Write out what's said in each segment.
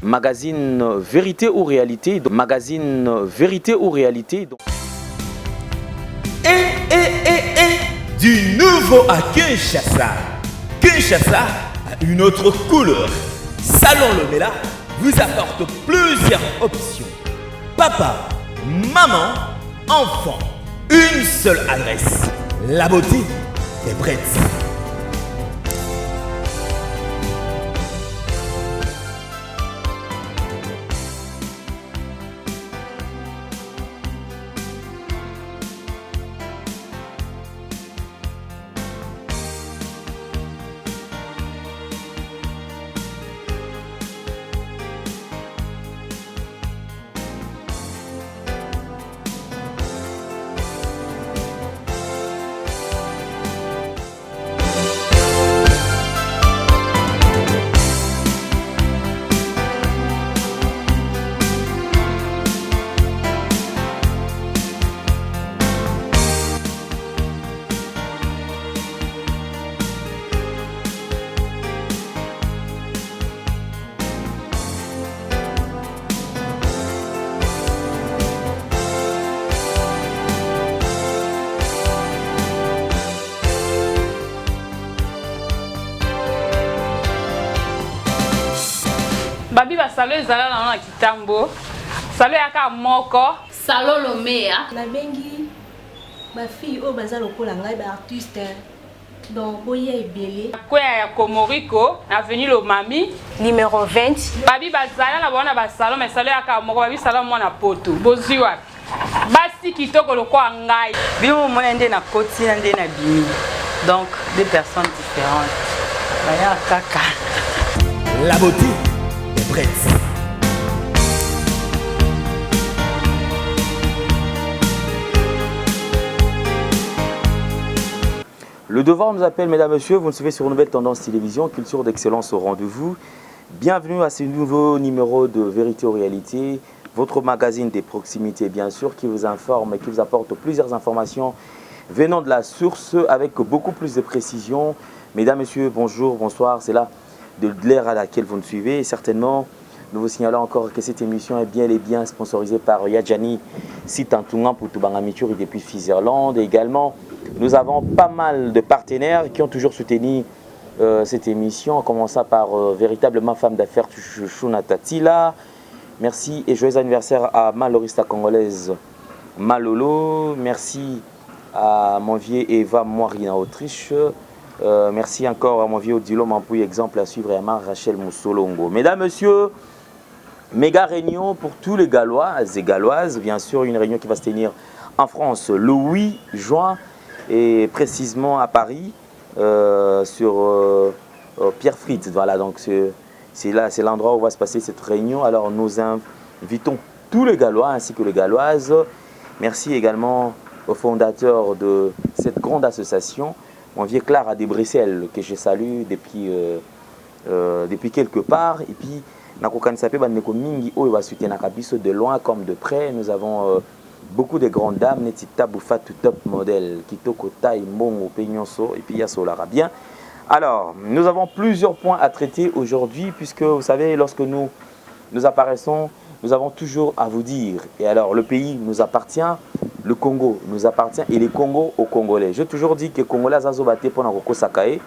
Magazine Vérité ou Réalité, magazine Vérité ou Réalité. Du nouveau à Kinshasa. Kinshasa a une autre couleur. Salon Lomela vous apporte plusieurs options. Papa, maman, enfant. Une seule adresse. La beauté est prête. Babi ba salo ezala na kitambo. Salo yaka moko. Salon Lomea. La bengi ma fille au bazar lokola ngai ba artiste. Donc boya ebele. Kwa ya Komoriko, avenue Lomami, numéro 20. Babi bazala na bona ba salon mais salo yaka moko babi salon mona poto. Bozwi wapi? Basi kitoko lokwa ngai. Bino mona ndé na koti na ndé na bimi. Donc deux personnes différentes. Baya kaka. La beauté est prête. Le devoir nous appelle, mesdames, messieurs. Vous nous suivez sur Nouvelle Tendance Télévision, culture d'excellence au rendez-vous. Bienvenue à ce nouveau numéro de Vérité ou Réalité, votre magazine des proximités, bien sûr, qui vous informe et qui vous apporte plusieurs informations venant de la source avec beaucoup plus de précision. Mesdames, messieurs, bonjour, bonsoir. C'est là de l'ère à laquelle vous nous suivez. Et certainement, nous vous signalons encore que cette émission est bien et bien sponsorisée par Yadjani Sitantunga pour Toubangamichuri depuis Fizerland. Et également, nous avons pas mal de partenaires qui ont toujours soutenu cette émission, en commençant par véritablement femme d'affaires Chouchouna Tatila. Merci et joyeux anniversaire à Malorista congolaise Malolo. Merci à mon vieux Eva Moirina Autriche. Merci encore à mon vieux Odilo Mampouy, exemple à suivre, et à Rachel Moussolongo. Mesdames, messieurs, méga réunion pour tous les Gallois et Galloises. Bien sûr, une réunion qui va se tenir en France le 8 juin et précisément à Paris sur Pierre Fritz. Voilà, donc c'est là, c'est l'endroit où va se passer cette réunion. Alors nous invitons tous les Gallois ainsi que les Galloises. Merci également au fondateur de cette grande association, mon vieux Clara de Bruxelles, que je salue depuis quelque part. Et puis, de loin comme de près. Nous avons beaucoup de grandes dames, Netita Bouffatou top modèle, Kitoko Tai, Mongo, Peñonso, et puis Yasolara. Bien. Alors, nous avons plusieurs points à traiter aujourd'hui, puisque vous savez, lorsque nous apparaissons, nous avons toujours à vous dire. Et alors, le pays nous appartient, le Congo nous appartient, et les Congos aux Congolais. J'ai toujours dit que les Congolais ont battu pour Nako Sakae,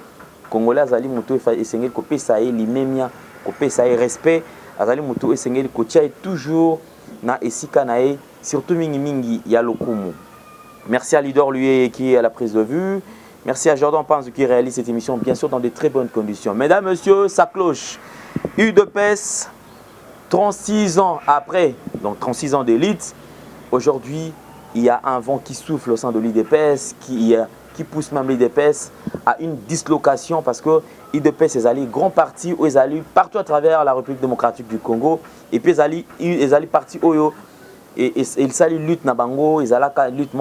Congolais azali mutu esengeli kopesa ye limemia, kopesa ye respect, azali mutu esengeli kotia toujours na esika na ye, surtout mingi mingi ya lokumu. Merci à Lidor lui qui est à la prise de vue. Merci à Jordan Panz qui réalise cette émission bien sûr dans de très bonnes conditions. Mesdames, messieurs, ça cloche. UDPS 36 ans après, donc 36 ans d'élite, aujourd'hui, il y a un vent qui souffle au sein de l'UDPS, qui pousse même l'UDPS à une dislocation parce que l'UDPS est allé grand parti où ils allaient partout à travers la République démocratique du Congo et puis ils allaient parti Oyo et ils allaient lutte na bango, ils allaient lutte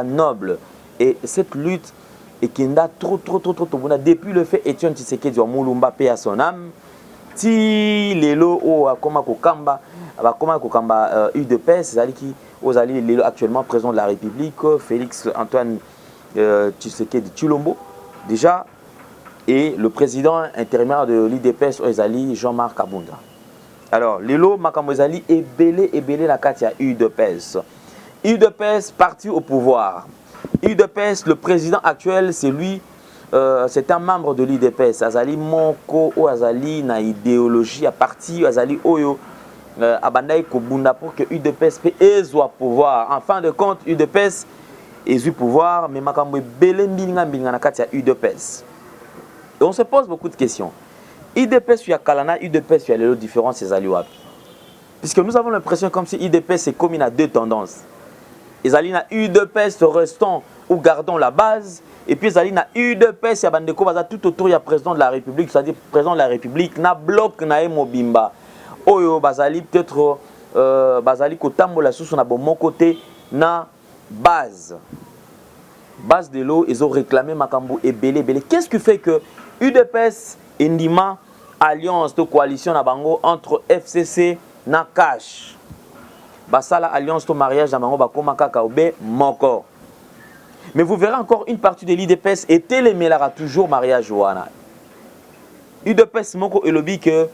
noble et cette lutte et qui n'a trop depuis le fait Etienne Tshisekedi wa Mulumba paix à son âme. Si lelo o akoma kokamba UDPS c'est qui ozali lelo actuellement président de la République Félix Antoine Tshisekedi Tshilombo déjà et le président intérimaire de l'UDPS ozali Jean-Marc Kabunda. Alors lelo makambo ezali ebele la katia UDPS. UDPS parti au pouvoir. UDPS le président actuel c'est lui. C'est un membre de l'UDPS. Azali Moko ou Azali na idéologie à partir Azali Oyo Abandai Kobunda pour que UDPS soit pouvoir. En fin de compte, UDPS est pouvoir, mais Makambo Belenbinga na katia UDPS. Et on se pose beaucoup de questions. UDPS y a Kalana, UDPS y a les différences ces Wapi. Puisque nous avons l'impression comme si UDPS est comme il a deux tendances. Ezali na UDPS restant ou gardons la base. Et puis, il y a UDPS, il y a tout autour, il y a président de la République, c'est-à-dire président de la République, na bloc na Mobimba. Oyo, bazali peut-être, bazali kotambola sous son bon côté, na base. Base de l'eau, ils ont réclamé Makambo et Belé. Qu'est-ce qui fait que UDPS et Ndima, alliance de coalition na bango entre FCC na Cash. Basala alliance de mariage na bango bakoma kakaobe moko. Mais vous verrez encore une partie de l'UDPS et télémélara toujours mariage wana. UDPS moko elobi que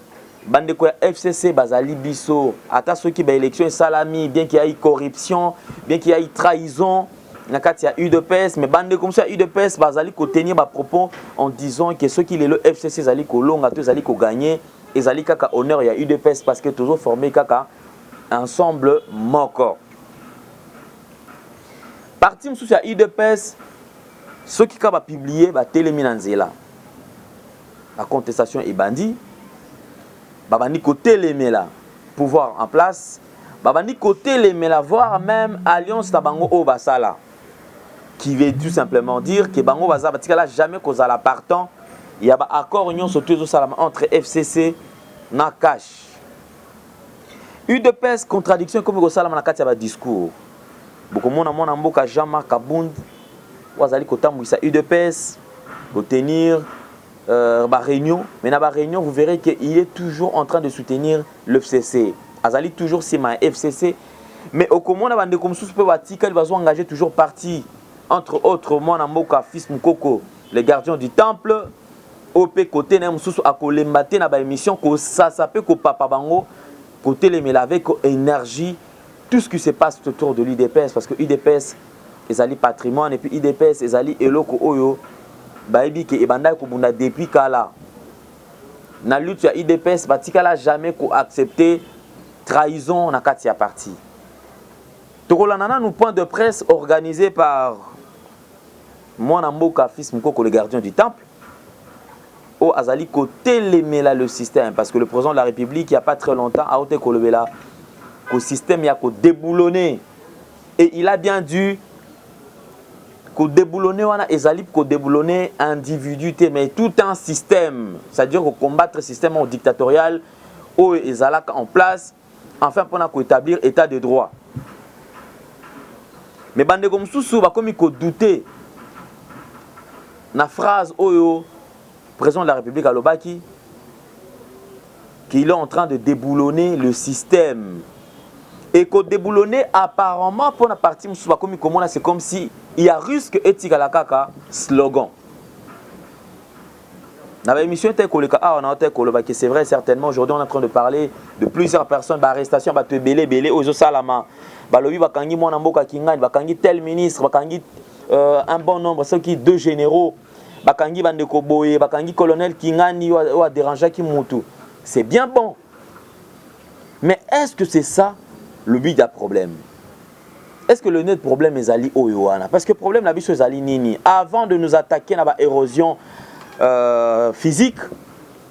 bandeko FCC bazali biso ata soki ba élection salami bien qu'il y ait corruption, bien qu'il y ait trahison na kati ya UDPS mais bandeko comme ça UDPS bazali ko tenir ba propos en disant que ceux qui le FCC zali ko longa to zali ko gagner et zali kaka honneur ya UDPS parce que toujours formé kaka ensemble moko. Parti msous ya UDPS, ceux qui ont publié la téléminanzela. La contestation est bandit. Babani côté les mela pouvoir en place. Babani côté les mela voire même alliance tabango au basala. Qui veut tout simplement dire que bango baza batikala jamais cause la partant. Il y a un accord union entre FCC na Cash. UDPS contradiction comme au salama na katia discours. Beaucoup de monde a mboka Jean-Marc Kabund wazali kotamwisa UDPS pour tenir réunion mais dans la réunion vous verrez qu'il est toujours en train de soutenir l'FCC azali toujours sima FCC mais au comment na bande comme sous peut batika il va engager toujours parti entre autres mon mboka fils Mukoko les gardiens du temple OP côté na mususu akolembate na ba émission ko ça peut ko papa bango côté les mêler avec énergie tout ce qui se passe autour de l'UDPS parce que UDPS est ali patrimoine et puis UDPS est ali eloko oyo baebi ke ebanda ko bunda depuis kala na lutte ya UDPS batikala jamais ko accepter trahison na kati ya parti. Tokolanana nous point de presse organisé par Mwana Mboka fils Mukoko le gardien du temple au azali ko télémela le système parce que le président de la République il y a pas très longtemps a ôté kolobela le système a déboulonné et il a bien dû déboulonner déboulonner individu mais tout un système c'est-à-dire combattre le système dictatorial où ils allaient en place enfin pour établir état de droit mais bande comme sous ba comme ko douter na phrase oyo président de la République alobaki qu'il est en train de déboulonner le système. Et qu'au déboulonner apparemment pour la partie c'est comme si il y a risque éthique à la kaka slogan. Dans l'émission c'est vrai certainement aujourd'hui on est en train de parler de plusieurs personnes d'arrestation belé aux salama balobi bakangi mwana mboka kingani bakangi tel ministre bakangi un bon nombre ceux qui deux généraux bakangi bandeko boye, bakangi colonel Kingani ou a dérangé qui mutu. C'est bien bon. Mais est-ce que c'est ça le but du problème? Est-ce que le net problème est ali oyoana? Parce que le problème la biso est ali nini. Avant de nous attaquer à l'érosion physique,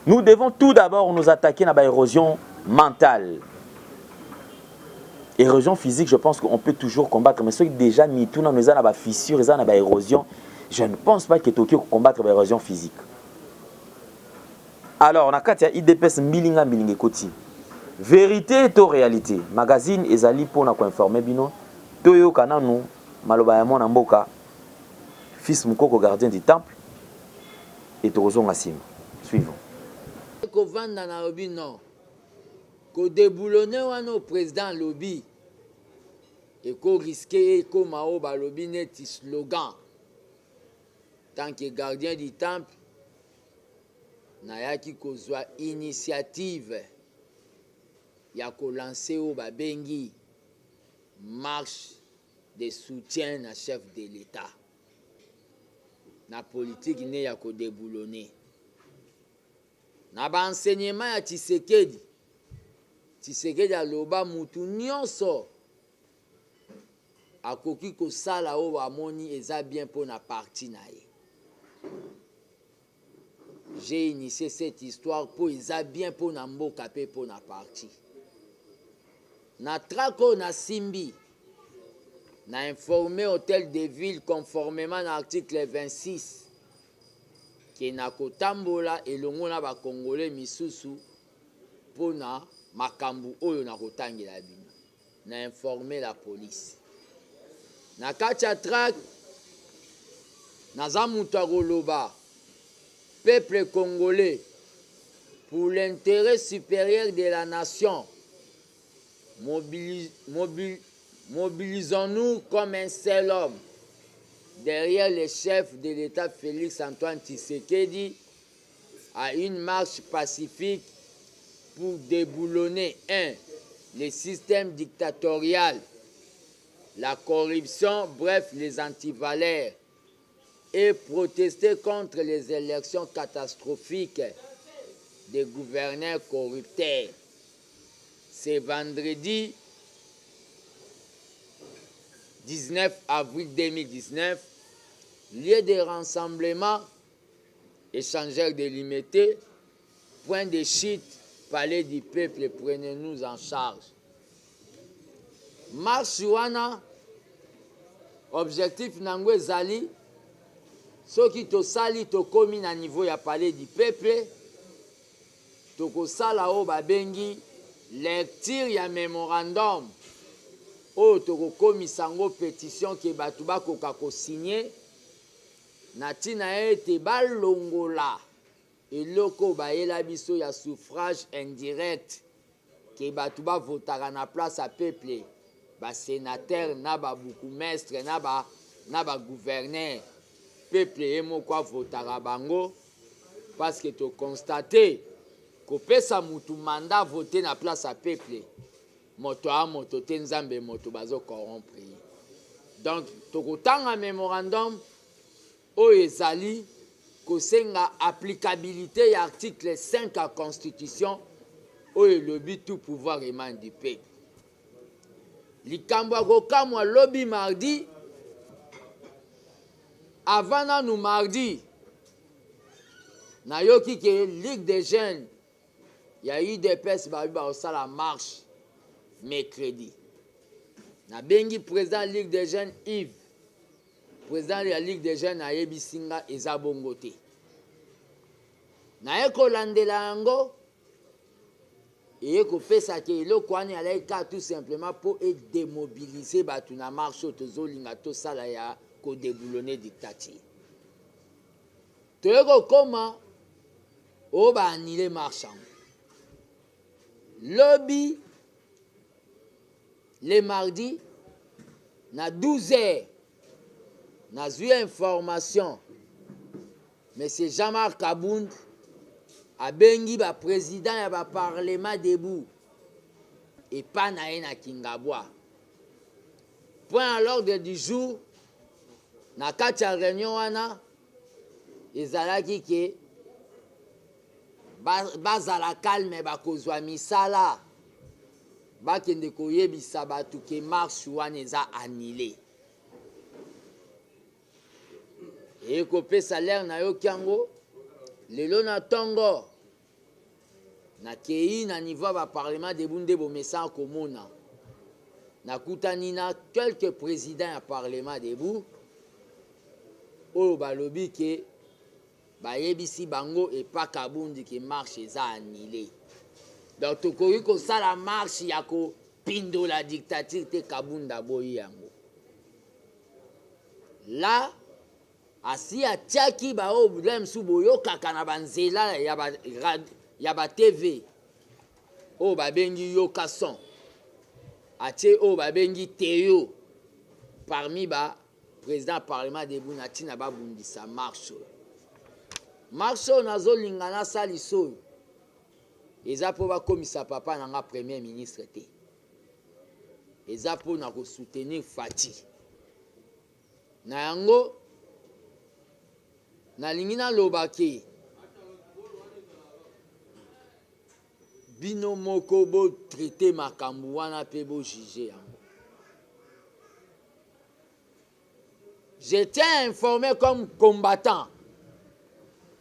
nous devons tout d'abord nous attaquer à l'érosion mentale. Érosion physique, je pense qu'on peut toujours combattre. Mais ceux qui déjà mis tout dans la fissure, ils ont une érosion. Je ne pense pas que Tokyo combattre l'érosion physique. Alors, on a quatre IDPS milinga milinga koti. Vérité et réalité. Magazine ezali pour nous informer bino. Toyo kananu maloba ya mona mboka. Fils Mukoko gardien du temple et Torozo Ngasim. Suivons. Ko vanda na lobby non. Ko déboulonner wana président lobby. Et ko risquer ko mao ba lobby net slogan. Tant que gardien du temple nayaki kozwa initiative ya ko lancer au babengi marche de soutien à chef de l'État. Na politique ne ya ko déboulonner. Na ba enseignement ya Tshisekedi. Tshisekedi aloba mutu nyonso akoki ko sala o amoni eza bien pour na parti na ye. J'ai initié cette histoire pour eza bien pour na mboka pe pour na parti. Na trako na simbi na informé hôtel de ville conformément à l'article 26 qui na kotambola elongo na ba congolais misusu pour na makambu oyo na kotangela bino. Na informé la police. Na kacha trak naza mutu akoloba peuple congolais pour l'intérêt supérieur de la nation. Mobilisons-nous comme un seul homme derrière le chef de l'État Félix Antoine Tshisekedi à une marche pacifique pour déboulonner le système dictatorial, la corruption, bref, les antivaleurs, et protester contre les élections catastrophiques des gouverneurs corrupteurs. C'est vendredi 19 avril 2019, lieu de rassemblement, échangeurs délimités, point de chute, palais du peuple, prenez-nous en charge. Marche wana, objectif nango ezali, soki tosali tokomi na niveau ya palais du peuple, tokosala o babengi lecture ya mémorandum oyo tokokomisa yango pétition ke bato bakoka kosigner na ntina ete balongola eloko bayela biso ya suffrage indirect ke bato bavotaka na place ya peuple, basénateur na babourgmestre na bagouverneur. Peuple ye moko avotaka bango parce que tokonstate kopesa mutu mandat voter na place ya peuple moto a moto te nzambe moto bazo corrompre. Donc tokotanga mémorandum oyo ezali kosenga applicabilité ya article 5 ya constitution oyo elobi tout pouvoir émane du peuple. Likambo akokamwa lobi mardi avant nanu mardi nayoki ke Ligue des jeunes ya UDPS babi baosala marche mercredi. Nabengi président Ligue des jeunes Yves, président ya Ligue des jeunes ayebisinga eza bongo te. Naye kolandela yango eye kopesa ke eloko wana alaika tout simplement pour démobiliser bato na marche oyo tozolinga tosala ya kodéboulonner dictature. Toye kokoma oyo baanile marche yango. Lobby le mardi na 12h nazwi information M. Jean-Marc Kabound abengi ba président ya ba parlement debout et pas na ye na Kingabwa. Point à l'ordre du jour na kati ya réunion wana ezalaki ke bazala calme bakozwa misala bakende koyebisa bato ke marche wana eza annulé ekopesa lere nayoki yango lelo na ntongo nakei na niveau ya baparlement debu nde bomesa komona nakutani na quelques présidents ya parlement debu oyo balobi ke bayebisi bango epa kabundi ke marche eza annulé donc tokoki kosala marche ya kopindola dictature te kabunda boyi yango la asi atiaki baoyo bula mosusu boyokaka na banzela ya batv oyo babengi yoka son atie oyo babengi teyo parmi baprésident ya parlement debu na ntina babundisa marche oyo nazolinga nasalisa oyo eza mpo bakomisa papa nanga premier ministre te eza mpo na kosoutenir Fati na yango nalingi naloba ke bino moko botraite makambo wana mpe bojuge yango. J'étais informé comme combattant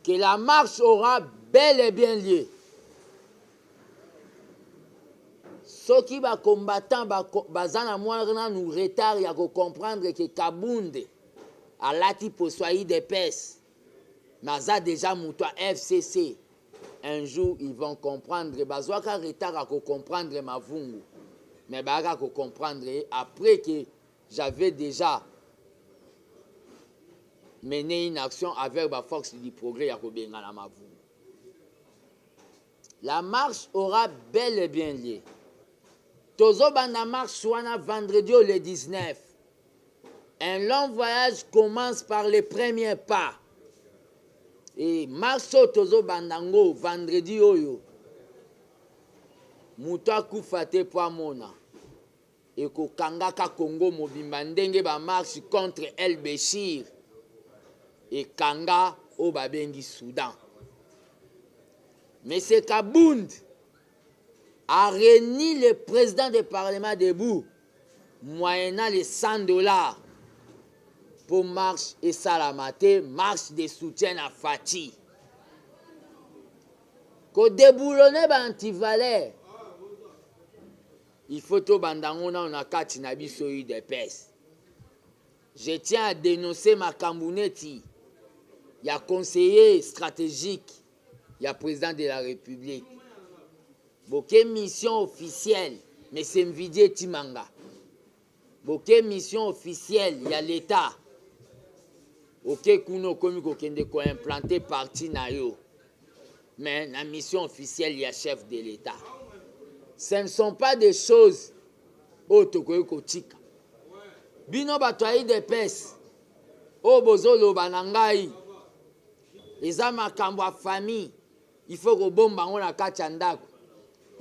que la marche aura bel et bien lieu. Ceux qui va combattant bazana mwana nous retard ya ko comprendre que Kabunde a lati poswai des pes. Maza déjà muto FCC. Un jour ils vont comprendre bazwaka retard à ko comprendre mavungu. Mais baga ko comprendre après que j'avais déjà mené une action avec la force du progrès ya ko bengana mavungu. La marche aura bel et bien lieu. Tozo banda marche wana vendredi le 19. Un long voyage commence par les premiers pas. Et marche tozo bandango vendredi oyo. Muta kufate po amona. Et ko kangaka Congo mobimba ndenge ba marche contre El Béchir. Et kanga o babengi Soudan. Mais c'est Kabound a réuni le président du Parlement debout, moyennant les $100 pour marche et salamate, marche de soutien à Fati. Ko déboulonner ba antivalère, il faut to bandangona on a kati na biso yu de pes. Je tiens à dénoncer ma Kambouneti, il y a conseiller stratégique, il y a président de la République. Boke mission officielle, mais c'est Mvidie Timanga. Boke mission officielle, il y a l'État. Ok, kuno komi kokende ko implanter parti na yo. Mais la mission officielle, il y a chef de l'État. Ce ne sont pas des choses autokoyo kotika. Bino batwayi de pes. O bozolo banangai. Eza makambo a famille. Il faut que bomba on a kachandako.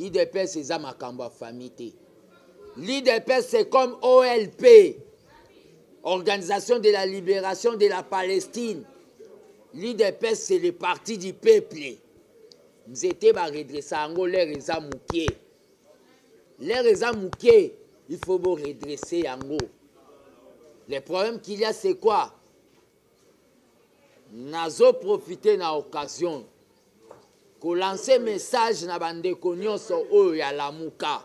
l'IDPS c'est makambo famille. L'IDPS c'est comme OLP, Organisation de la Libération de la Palestine. L'IDPS c'est le parti du peuple. Nous étions redressés en l'air et zamouké. L'air et zamouké, il faut redresser en haut. Le problème qu'il y a c'est quoi? Nazo profiter de l'occasion. Ko lancer message na bande konyoso oyo ya lamuka.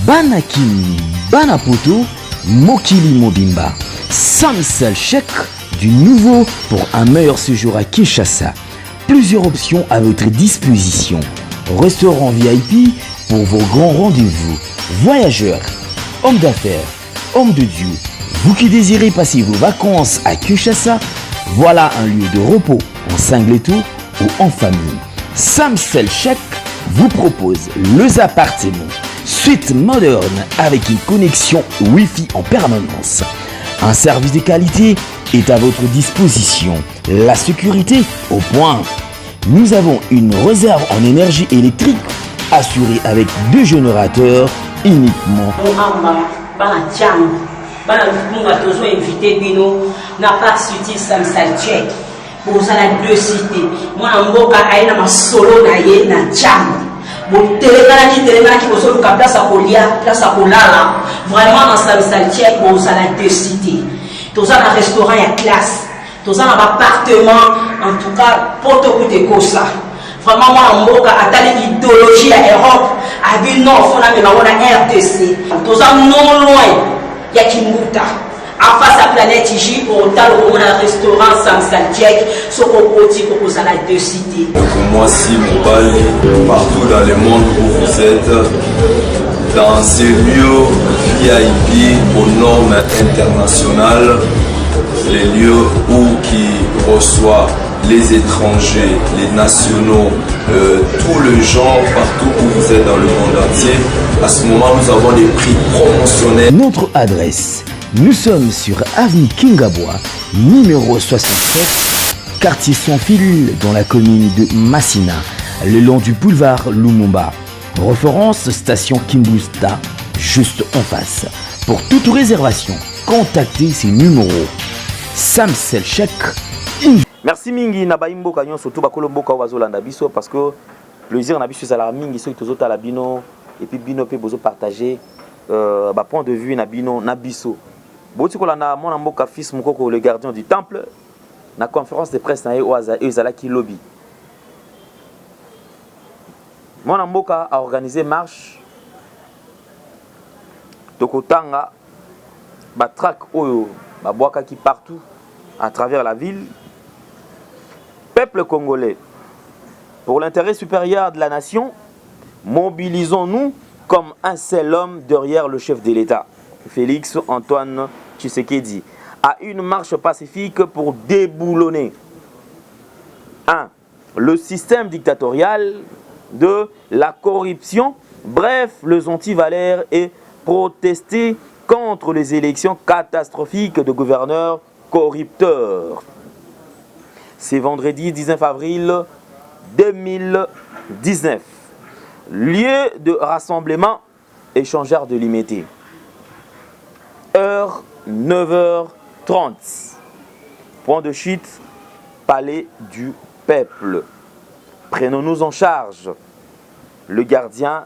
Banakini, Banapoto, Mokili Mobimba. Samsel chèque du nouveau pour un meilleur séjour à Kinshasa. Plusieurs options à votre disposition. Restaurant VIP pour vos grands rendez-vous. Voyageurs, hommes d'affaires, hommes de Dieu. Vous qui désirez passer vos vacances à Kinshasa, voilà un lieu de repos en singleton ou en famille. Samsel Chèque vous propose les appartements suite moderne avec une connexion Wi-Fi en permanence. Un service de qualité est à votre disposition. La sécurité au point. Nous avons une réserve en énergie électrique assurée avec 2 générateurs uniquement. Bana munga tozo invité bino na parc suti Samsalchek bozala deux cités mwana mboka aina masolo na ye na jambo botelekana ki bozoluka place à kolia place à kolala vraiment na Samsalchek bozala deux cités toza na restaurant ya classe toza na appartement en tout cas poto kutekosa vraiment mwana mboka atali idéologie ya Europe abi non fona me na RDC toza non loin ya Kimbuta en face à Planète J au tal au restaurant Samsalchek sokokoti kokozala deux cités. Moi si Mobali partout dans le monde où vous êtes dans ces lieux VIP aux normes internationales, les lieux où qui reçoivent les étrangers, les nationaux, tous les gens partout où vous êtes dans le monde entier. À ce moment, nous avons des prix promotionnels. Notre adresse, nous sommes sur avenue Kingabwa, numéro 67, quartier Sans-Fil, dans la commune de Massina, le long du boulevard Lumumba. Référence station Kimbusta, juste en face. Pour toute réservation, contactez ces numéros. Samsalchek. Merci mingi na baimboka nyonso to bakolo mboka bazolanda biso parce que plaisir na biso ezala mingi soki tozotala bino et puis bino pe bozo partager ba point de vue na bino na biso boti kolanda mona mboka fils mukoko le gardien du temple na conférence de presse na ye ezala ki lobby mona mboka a organisé marche tokotanga ba track oyo ba boaka ki partout à travers la ville. Peuple congolais, pour l'intérêt supérieur de la nation, mobilisons-nous comme un seul homme derrière le chef de l'État, Félix Antoine Tshisekedi, à une marche pacifique pour déboulonner 1. Le système dictatorial, 2. La corruption, bref, les antivalaires et protester contre les élections catastrophiques de gouverneurs corrupteurs. C'est vendredi 19 avril 2019. Lieu de rassemblement, échangeur de limité. Heure 9h30. Point de chute, palais du peuple. Prenons-nous en charge. Le gardien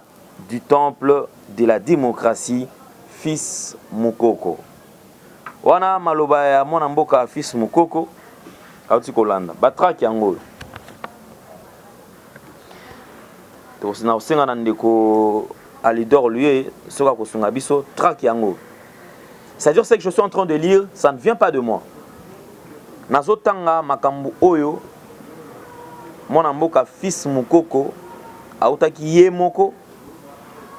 du temple de la démocratie, fils Mukoko. Wana maloba ya mwana mboka fils Mukoko. Auti kolanda batraki yango to sina osenga na ndeko alidor lui soka kosunga biso traki yango. C'est-à-dire ce que je suis en train de lire, ça ne vient pas de moi. Nazotanga makambu oyo mwana mboka fils Mukoko autaki ye moko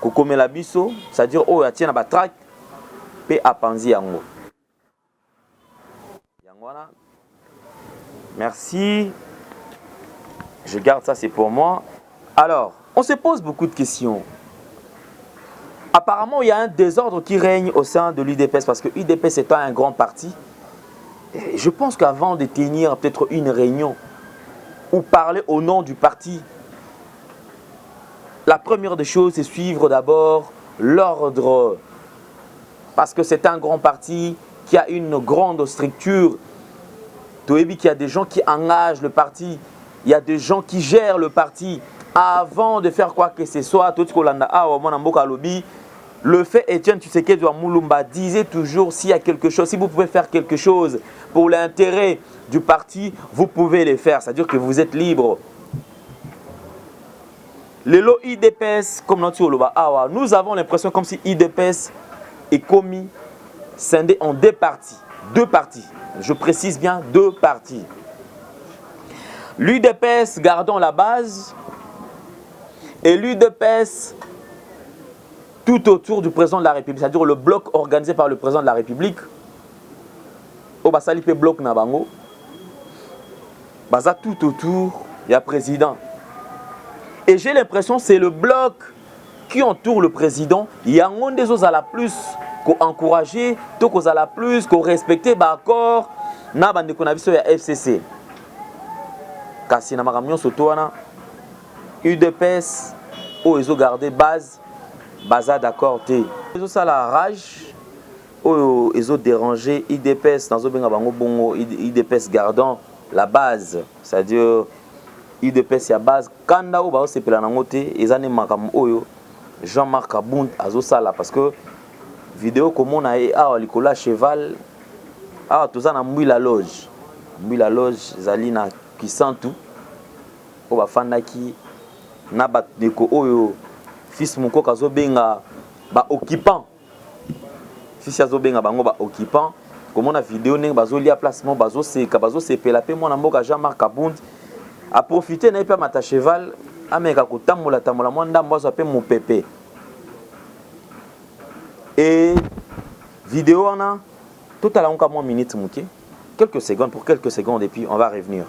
kokomela biso, c'est-à-dire oyo atia na batrak pe apanzi yango. Yangwana. Merci. Je garde ça, c'est pour moi. Alors, on se pose beaucoup de questions. Apparemment, il y a un désordre qui règne au sein de l'UDPS parce que l'UDPS étant un grand parti, je pense qu'avant de tenir peut-être une réunion ou parler au nom du parti, la première des choses, c'est suivre d'abord l'ordre. Parce que c'est un grand parti qui a une grande structure. Il y a des gens qui engagent le parti, il y a des gens qui gèrent le parti. Avant de faire quoi que ce soit, le fait Etienne Tshisekedi Moulumba disait toujours s'il y a quelque chose, si vous pouvez faire quelque chose pour l'intérêt du parti, vous pouvez le faire. C'est-à-dire que vous êtes libre. Le lot IDPS, comme nous avons l'impression comme si IDPS est commis, scindé en deux parties. Deux parties. Je précise bien, deux parties. L'UDPS, gardons la base, et l'UDPS tout autour du président de la République, c'est-à-dire le bloc organisé par le président de la République. Au Basalipe bloc Nabango, Baza tout autour, il y a président. Et j'ai l'impression que c'est le bloc qui entoure le président. Il y a un des autres à la plus qu'on encourager, tout qu'on a la plus, qu'on respecter, bah encore, na bande qu'on a vu sur la FCC. Kasi na makamyon soto wana, UDPS, où ils ont gardé base, baza d'accord té. Ils ont ça la rage, oyo ezo déranger IDPS nazo benga bango bongo IDPS gardant la base, c'est-à-dire IDPS ya base kanda o ba sepela nango te ezane makam oyo Jean-Marc Kabund azo sala parce que vidéo comme on a awa likola cheval awa toza na mbui la loge zali na Kisantu o ba fandaki na ba deko oyo fils moko kazo benga ba occupant fils azo benga bango ba occupant comme on a vidéo ndenge bazo lia placement bazo sepela pe mwana mboka Jean-Marc Kabund a profiter na pe mata cheval ameka kotambola tambola mwanda mbazo pe mopepe et vidéo on a total encore moins minutes mouké quelques secondes et puis on va revenir.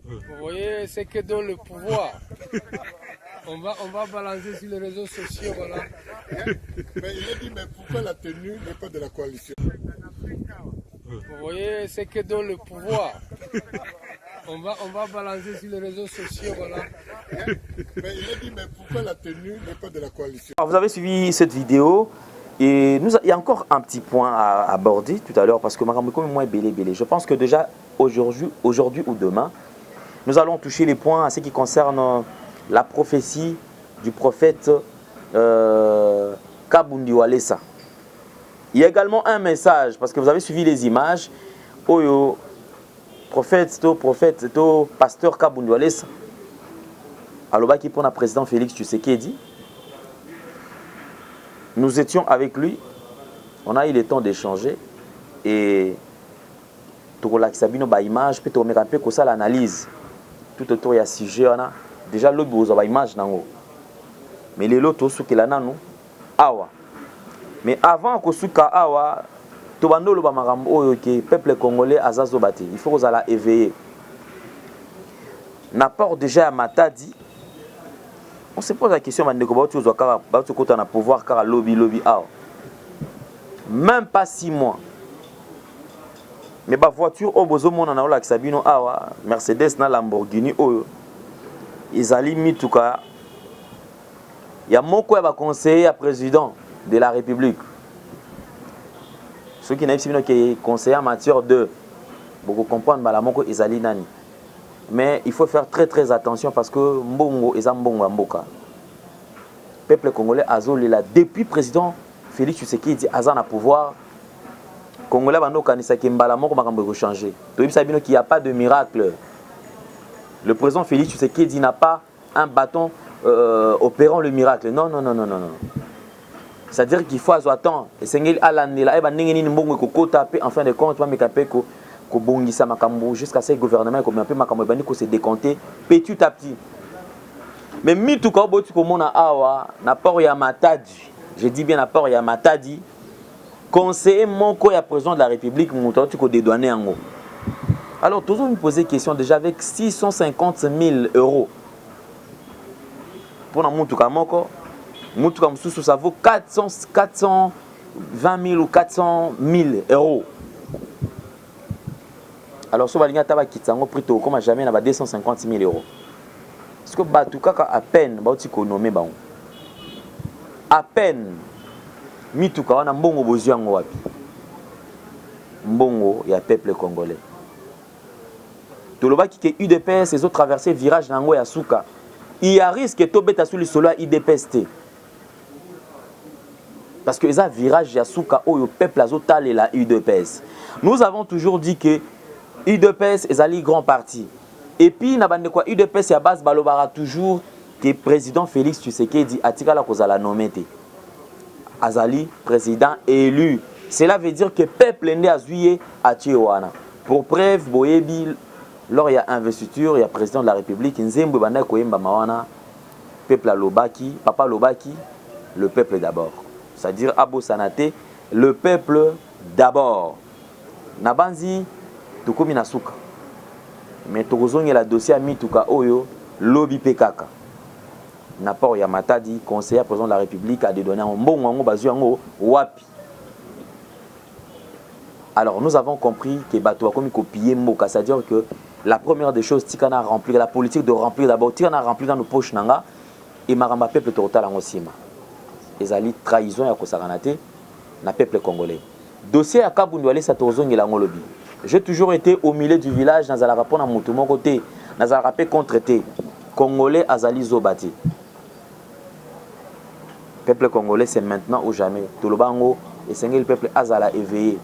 Vous voyez c'est que dans le pouvoir on va balancer sur les réseaux sociaux voilà. Mais il a dit mais pourquoi la tenue n'est pas de la coalition? Vous voyez c'est que dans le pouvoir on va balancer sur les réseaux sociaux voilà. Mais il a dit mais pourquoi la tenue n'est pas de la coalition? Alors, vous avez suivi cette vidéo et il y a encore un petit point à aborder tout à l'heure parce que comme moi belé. Je pense que déjà aujourd'hui ou demain nous allons toucher les points à ce qui concerne la prophétie du prophète Kabundi Walesa. Il y a également un message parce que vous avez suivi les images oyo prophète, pasteur Kabundi Walesa alobaki pour le président Félix Tshisekedi. Nous étions avec lui, on a eu le temps d'échanger et tokolakisa bino ba image pe tomeka pe ko sala analyse tout autour ya sujet on a déjà le bozo ba image nango. Mais les loto sukela nanu awa. Mais avant ko suka awa to bandolo ba makambo oyo ke peuple congolais azazo bati, il faut que ça éveiller. N'apport déjà à Matadi. On se pose la question bandeko ba tu zwa ba tu kota na pouvoir car lobby awa. Même pas 6 mois. Mais ba voiture au bozo mona na ola kisabino awa Mercedes na Lamborghini oyo izali mituka ya moko ya ba conseiller ya président de la République. Ceux qui n'aiment pas que conseiller en matière de beaucoup comprendre la moko izali nani. Mais il faut faire très attention parce que mbongo eza mbongo mboka. Peuple congolais azolela depuis président Félix Tshisekedi aza na pouvoir. Congolais bando kanisa ki mbala moko makambo ko changer. To sabino qu'il n'y a pas de miracle. Le président Félix Tshisekedi n'a pas un bâton opérant le miracle. Non. C'est-à-dire qu'il faut attendre. Et sengeli alandela e ba ndenge nini mbongo ko kota pe en fin de compte ba mekape ko bongisa makambo jusqu'à ce que le gouvernement comme un peu makambo bani ko se décompter petit à petit. Mais mitu ko boti ko mona awa na port ya Matadi. Je dis bien na port ya Matadi. Conseiller moko ya président de la République montant ko dédouaner en gros. Alors tous on me poser question déjà avec 650 000 euros. Pour na mutuka moko mutuka mususu ça vaut 420 000 ou 400 000 euros. Alors si on va taba kitsango prix to comme jamais na ba 250 000 euros. Parce que batu kaka à peine ba ti ko nommer ba. À peine mituka wana mbongo bozu yango wapi. Mbongo ya peuple congolais. Toloba ki ke UDPS les autres traverser virage nango ya suka. Il y a risque to beta sur le solo IDPS te. Parce que ça virage ya suka oyo peuple azotale la UDPS. Nous avons toujours dit que UDPS est allé grand parti. Et puis na bande quoi UDPS ya base balobara toujours que président Félix Tshisekedi atikala kozala nommé te. Azali président élu. Cela veut dire que peuple né azuye atiwana. Pour preuve boyebi lors il y a investiture, il y a président de la République nzembo banda koyemba mawana peuple lobaki, papa lobaki, le peuple d'abord. C'est-à-dire Abo Sanate, le peuple d'abord. Nabanzi tukomi na suka. Mais tokozongi la dossier a mituka oyo lobby pekaka. N'apport ya Matadi, conseiller président de la République a dédonné un bon ngo bazu yango wapi. Alors nous avons compris que bato comme copier mboka, c'est-à-dire que la première des choses tikana remplir la politique de remplir d'abord tikana remplir dans nos poches nanga et maramba peuple total en osima. ezali trahison ya kosakanate na peuple congolais. Dossier à Kabundu ale satozongi la ngolobi. J'ai toujours été au milieu du village dans la rapport na mutu moko te, dans la rapport contre te. Congolais azali zobati. Peuple congolais c'est maintenant ou jamais. Tolobango et sengel peuple azala éveillé.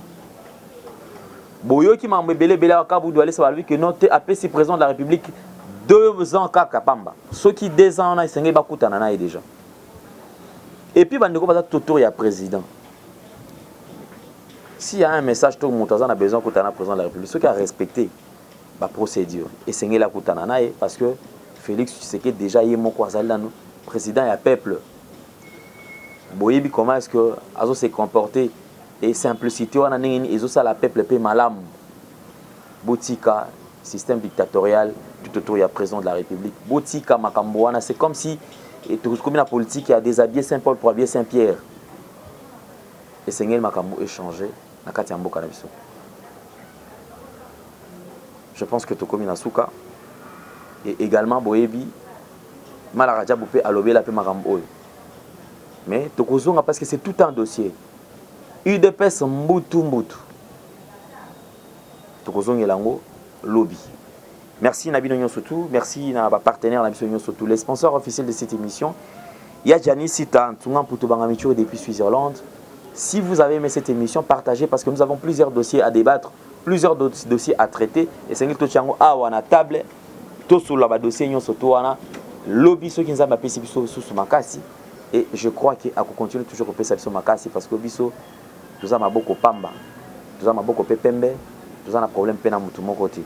Boyo qui m'a belé à Kabundu ale ça va lui que non te APC président de la République 2 ans kaka pamba. Ceux qui 2 ans na sengel bakutana na déjà. Et puis bandeko baza totour ya président. S'il y a un message tout le monde a besoin de le président de la République, ceux qui a respecté la procédure et c'est la parce que Félix Tshisekedi déjà est mon président et peuple. Boyebi comment est-ce que Azo s'est comporté et simplicité on a Azo ça la peuple paie malam. Botika système dictatorial tout autour il y a président de la République. Botika Makamboana c'est comme si et tout comme la politique qui a déshabillé Saint-Paul pour habiller Saint-Pierre. Et Seigneur Makambo échangé. Je pense que Tokomi Nasuka et également Boyebi Malaraja Boupé a lobé la paix Makambo. Mais Tokozonga parce que c'est tout un dossier. UDPS Mbutu. Tokozonga Lango lobby. Merci Nabino Nyosotou, merci à partenaire Nabino Nyosotou, les sponsors officiels de cette émission. Il y a Gianni Sita, Tungan Poutoubangamicho depuis Suisse-Irlande. Si vous avez aimé cette émission, partagez parce que nous avons plusieurs dossiers à débattre, plusieurs dossiers à traiter. Et c'est que Tochango a wana table, tout sur le dossier nyon soto wana lobby ceux qui nous ont appelé sous makasi. Et je crois qu'il a continuer toujours à faire ça makasi parce que biso nous avons beaucoup pamba, nous avons beaucoup pepembe, nous avons un problème pena mutu mon côté.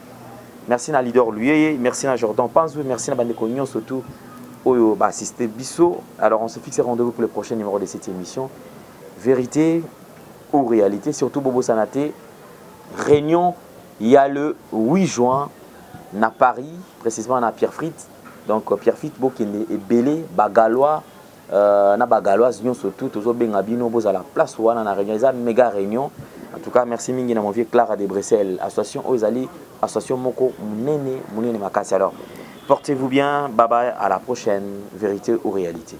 Merci na leader lui, merci na Jordan Panzou, merci na bandeko nyon surtout oyo ba assister biso. Alors on se fixe rendez-vous pour le prochain numéro de cette émission. Vérité ou réalité, surtout Bobo Sanaté. Réunion, il y a le 8 juin à Paris, précisément à Pierrefitte. Donc Pierrefitte, Bokende et Belé, Bagalois, na Bagalois, surtout, toujours Bengabino, à la place où on a réalisé une méga réunion. En tout cas, merci Mingi na mon vieux Clara de Bruxelles, association Oizali, association Moko Mounene Makassi. Alors, portez-vous bien, bye bye, à la prochaine, vérité ou réalité.